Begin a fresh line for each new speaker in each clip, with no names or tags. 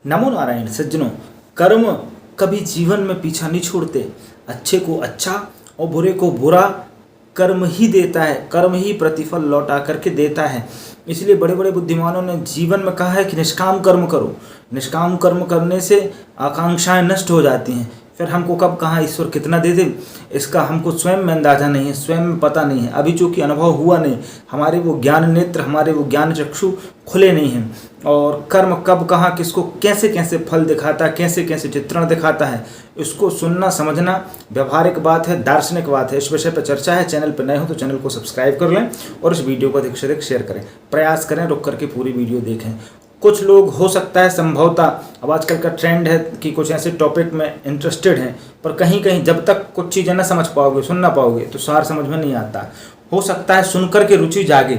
नमो नारायण सज्जनों। कर्म कभी जीवन में पीछा नहीं छोड़ते। अच्छे को अच्छा और बुरे को बुरा कर्म ही देता है, कर्म ही प्रतिफल लौटा करके देता है। इसलिए बड़े बड़े बुद्धिमानों ने जीवन में कहा है कि निष्काम कर्म करो। निष्काम कर्म करने से आकांक्षाएं नष्ट हो जाती हैं। फिर हमको कब कहाँ ईश्वर कितना दे दे इसका हमको स्वयं में अंदाज़ा नहीं है, स्वयं में पता नहीं है। अभी चूँकि अनुभव हुआ नहीं, हमारे वो ज्ञान नेत्र, हमारे वो ज्ञान चक्षु खुले नहीं हैं। और कर्म कब कहाँ किसको कैसे कैसे फल दिखाता है, कैसे कैसे चित्रण दिखाता है, इसको सुनना समझना व्यवहारिक बात है, दार्शनिक बात है। इस विषय पर चर्चा है। चैनल पर नए हो तो चैनल को सब्सक्राइब कर लें और इस वीडियो को अधिक से अधिक शेयर करें। प्रयास करें रुक करके पूरी वीडियो देखें। कुछ लोग हो सकता है संभवतः, अब आजकल का ट्रेंड है कि कुछ ऐसे टॉपिक में इंटरेस्टेड हैं, पर कहीं कहीं जब तक कुछ चीज़ें ना समझ पाओगे, सुन ना पाओगे तो सार समझ में नहीं आता। हो सकता है सुनकर के रुचि जागे,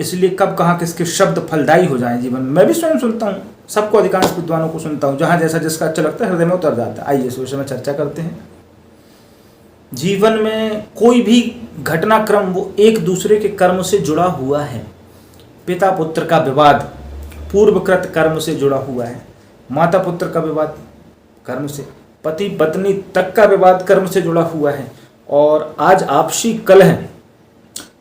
इसलिए कब कहाँ किसके शब्द फलदायी हो जाएं जीवन में। मैं भी स्वयं सुनता हूँ, सबको, अधिकांश विद्वानों को सुनता हूँ, जहाँ जैसा जिसका अच्छा लगता है हृदय में उतर जाता है। आइए इस विषय में चर्चा करते हैं। जीवन में कोई भी घटनाक्रम वो एक दूसरे के कर्म से जुड़ा हुआ है। पिता पुत्र का विवाद पूर्वकृत कर्म से जुड़ा हुआ है। माता पुत्र का विवाद कर्म से, पति पत्नी तक का विवाद कर्म से जुड़ा हुआ है। और आज आपसी कलह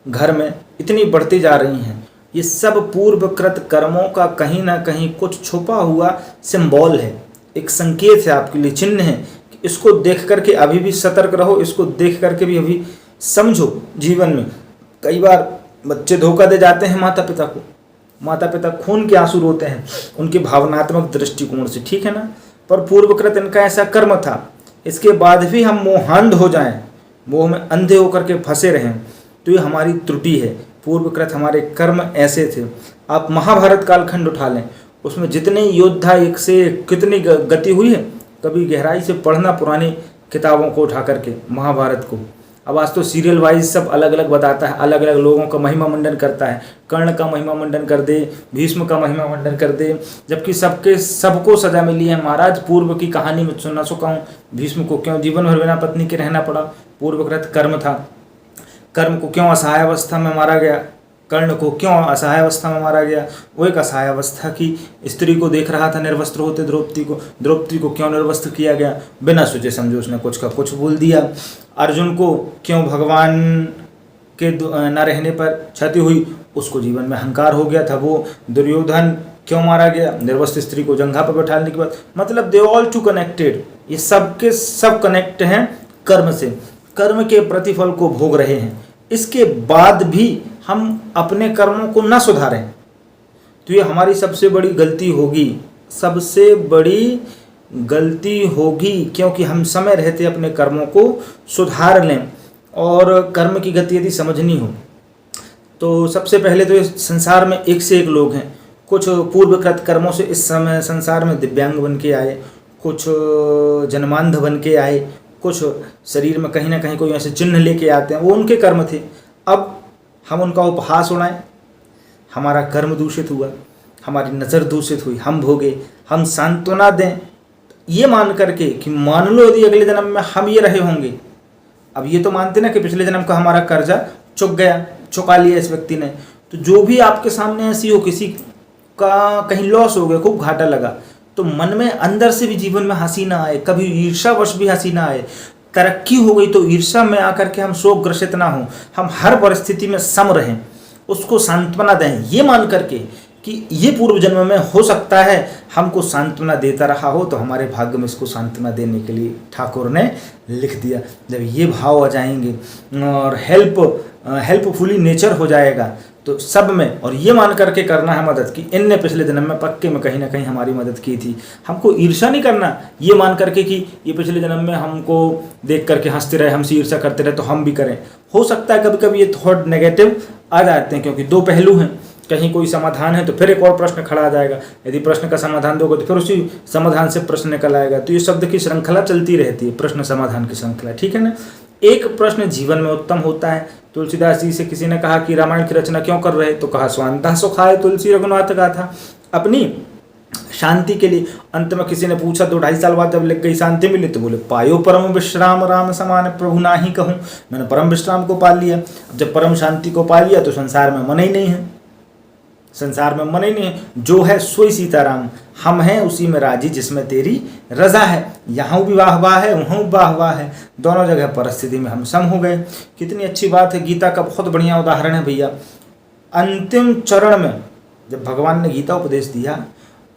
घर में इतनी बढ़ती जा रही हैं, ये सब पूर्वकृत कर्मों का कहीं ना कहीं कुछ छुपा हुआ सिंबल है, एक संकेत है आपके लिए, चिन्ह है कि इसको देख करके अभी भी सतर्क रहो, इसको देख करके भी अभी समझो। जीवन में कई बार बच्चे धोखा दे जाते हैं माता पिता को, माता पिता खून के आंसू रोते हैं उनके भावनात्मक दृष्टिकोण से, ठीक है ना। पर पूर्वकृत इनका ऐसा कर्म था, इसके बाद भी हम मोहांध हो जाएं, मोह में अंधे होकर के फंसे रहें, तो ये हमारी त्रुटि है। पूर्वकृत हमारे कर्म ऐसे थे। आप महाभारत कालखंड उठा लें, उसमें जितने योद्धा एक से कितनी गति हुई है। कभी गहराई से पढ़ना पुरानी किताबों को उठा करके महाभारत को। अब आज तो सीरियल वाइज सब अलग अलग बताता है, अलग अलग लोगों का महिमा मंडन करता है। कर्ण का महिमा मंडन कर दे, भीष्म का महिमा मंडन कर दे, जबकि सबको सजा मिली है। महाराज पूर्व की कहानी में सुनना चुका हूँ, भीष्म को क्यों जीवन भर बिना पत्नी के रहना पड़ा, पूर्वकृत कर्म था। कर्म को क्यों असहाय अवस्था में मारा गया, कर्ण को क्यों असहाय अवस्था में मारा गया। वो एक असहाय अवस्था की स्त्री को देख रहा था निर्वस्त्र होते द्रौपदी को क्यों निर्वस्त्र किया गया, बिना सोचे समझे उसने कुछ का कुछ बोल दिया। अर्जुन को क्यों भगवान के न रहने पर क्षति हुई, उसको जीवन में अहंकार हो गया था। वो दुर्योधन क्यों मारा गया, निर्वस्त्र स्त्री को जंघा पर बैठाने के बाद। मतलब दे ऑल टू कनेक्टेड, ये सब के सब कनेक्ट हैं कर्म से, कर्म के प्रतिफल को भोग रहे हैं। इसके बाद भी हम अपने कर्मों को न सुधारें तो ये हमारी सबसे बड़ी गलती होगी, सबसे बड़ी गलती होगी, क्योंकि हम समय रहते अपने कर्मों को सुधार लें। और कर्म की गति यदि समझनी हो तो सबसे पहले तो इस संसार में एक से एक लोग हैं। कुछ पूर्वकृत कर्मों से इस समय संसार में दिव्यांग बन के आए, कुछ जन्मांध बन के आए, कुछ शरीर में कहीं ना कहीं कोई ऐसे चिन्ह लेके आते हैं, वो उनके कर्म थे। अब हम उनका उपहास उड़ाएं, हमारा कर्म दूषित हुआ, हमारी नज़र दूषित हुई, हम भोगे, हम सांत्वना दें ये मान करके कि मान लो यदि अगले जन्म में हम ये रहे होंगे। अब ये तो मानते ना कि पिछले जन्म का हमारा कर्जा चुका लिया इस व्यक्ति ने। तो जो भी आपके सामने ऐसी हो, किसी का कहीं लॉस हो गया, खूब घाटा लगा, तो मन में अंदर से भी जीवन में हंसी ना आए, कभी ईर्ष्यावश भी हंसी ना आए। तरक्की हो गई तो ईर्ष्या में आकर के हम शोक ग्रसित ना हो, हम हर परिस्थिति में सम रहें, उसको सांत्वना दें ये मान करके कि ये पूर्व जन्म में हो सकता है हमको सांत्वना देता रहा हो, तो हमारे भाग्य में इसको सांत्वना देने के लिए ठाकुर ने लिख दिया। जब ये भाव आ जाएंगे और हेल्पफुली नेचर हो जाएगा तो सब में, और ये मान करके करना है मदद कि इनने पिछले जन्म में पक्के में कहीं ना कहीं हमारी मदद की थी। हमको ईर्ष्या नहीं करना ये मान करके कि ये पिछले जन्म में हमको देख करके हंसते रहे, हमसे ईर्ष्या करते रहे तो हम भी करें। हो सकता है कभी कभी ये थॉट नेगेटिव आ जाते हैं, क्योंकि दो पहलू हैं, कहीं कोई समाधान है तो फिर एक और प्रश्न खड़ा आ जाएगा, यदि प्रश्न का समाधान दोगे तो फिर उसी समाधान से प्रश्न निकल आएगा। तो ये शब्द की श्रृंखला चलती रहती है, प्रश्न समाधान की श्रृंखला, ठीक है ना। एक प्रश्न जीवन में उत्तम होता है। तुलसीदास जी से किसी ने कहा कि रामायण की रचना क्यों कर रहे, तो कहा स्वांतः सुखाय तुलसी रघुनाथ गाथा, अपनी शांति के लिए। अंत में किसी ने पूछा 2-2.5 साल बाद जब लिख गई शांति मिली तो बोले पायो परम विश्राम राम समान प्रभु ना ही कहूँ, मैंने परम विश्राम को पा लिया। जब परम शांति को पा लिया तो संसार में मन ही नहीं है। संसार में मन ही नहीं है, जो है सोई सीताराम, हम हैं उसी में राजी जिसमें तेरी रजा है। यहाँ भी वाह वाह है, वहाँ भी वाह वाह है, दोनों जगह परिस्थिति में हम सम हो गए। कितनी अच्छी बात है, गीता का बहुत बढ़िया उदाहरण है भैया। अंतिम चरण में जब भगवान ने गीता उपदेश दिया,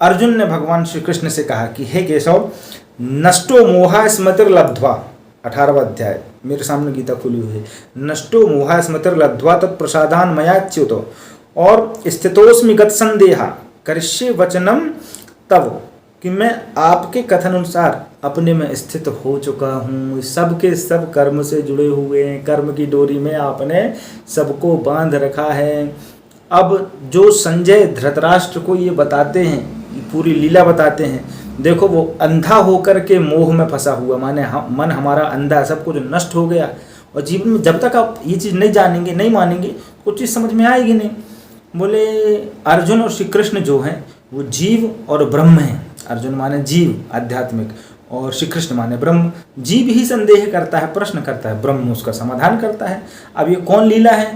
अर्जुन ने भगवान श्री कृष्ण से कहा कि हे केशव, नष्टो मोहा स्मृतिर्लब्ध्वा, 18वां अध्याय मेरे सामने गीता खुली हुई है, नष्टो मोहा स्मृतिर्लब्ध्वा तत्प्रसादान मयाच्युतो और स्थितोस्मि गत संदेहा करिष्ये वचनम तव, कि मैं आपके कथन अनुसार अपने में स्थित हो चुका हूँ। सब के सब कर्म से जुड़े हुए हैं, कर्म की डोरी में आपने सबको बांध रखा है। अब जो संजय धृतराष्ट्र को ये बताते हैं, पूरी लीला बताते हैं, देखो वो अंधा होकर के मोह में फंसा हुआ, माने मन हमारा अंधा, सब कुछ नष्ट हो गया। और जीवन में जब तक आप ये चीज़ नहीं जानेंगे, नहीं मानेंगे, कुछ चीज़ समझ में आएगी नहीं। बोले अर्जुन और श्री कृष्ण जो हैं वो जीव और ब्रह्म हैं। अर्जुन माने जीव आध्यात्मिक, और श्री कृष्ण माने ब्रह्म। जीव ही संदेह करता है, प्रश्न करता है, ब्रह्म उसका समाधान करता है। अब ये कौन लीला है?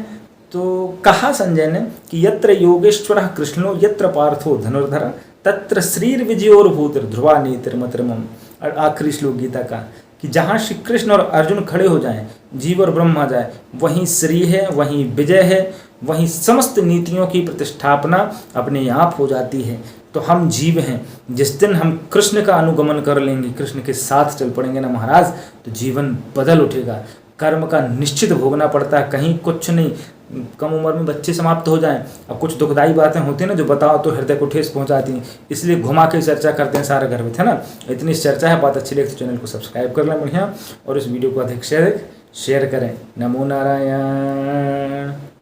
तो कहा संजय ने कि यत्र योगेश्वर कृष्णो यत्र पार्थो धनुर्धर तत्र श्रीर विजयोर्भूतिर ध्रुवा नीतिर्मतिर्मम। और आखिरी श्लोक गीता का कि जहाँ श्री कृष्ण और अर्जुन खड़े हो जाएं, जीव और ब्रह्म आ जाए, वहीं श्री है, वहीं विजय है, वहीं समस्त नीतियों की प्रतिष्ठापना अपने आप हो जाती है। तो हम जीव हैं, जिस दिन हम कृष्ण का अनुगमन कर लेंगे, कृष्ण के साथ चल पड़ेंगे ना महाराज, तो जीवन बदल उठेगा। कर्म का निश्चित भोगना पड़ता है, कहीं कुछ नहीं। कम उम्र में बच्चे समाप्त हो जाएं, अब कुछ दुखदायी बातें होती हैं ना, जो बताओ तो हृदय को ठेस पहुंचाती हैं, इसलिए घुमा के चर्चा करते हैं सारे घर में, है ना। इतनी चर्चा है, बात अच्छी लगे तो चैनल को सब्सक्राइब कर लें बढ़िया, और इस वीडियो को अधिक से अधिक शेयर करें। नमो नारायण।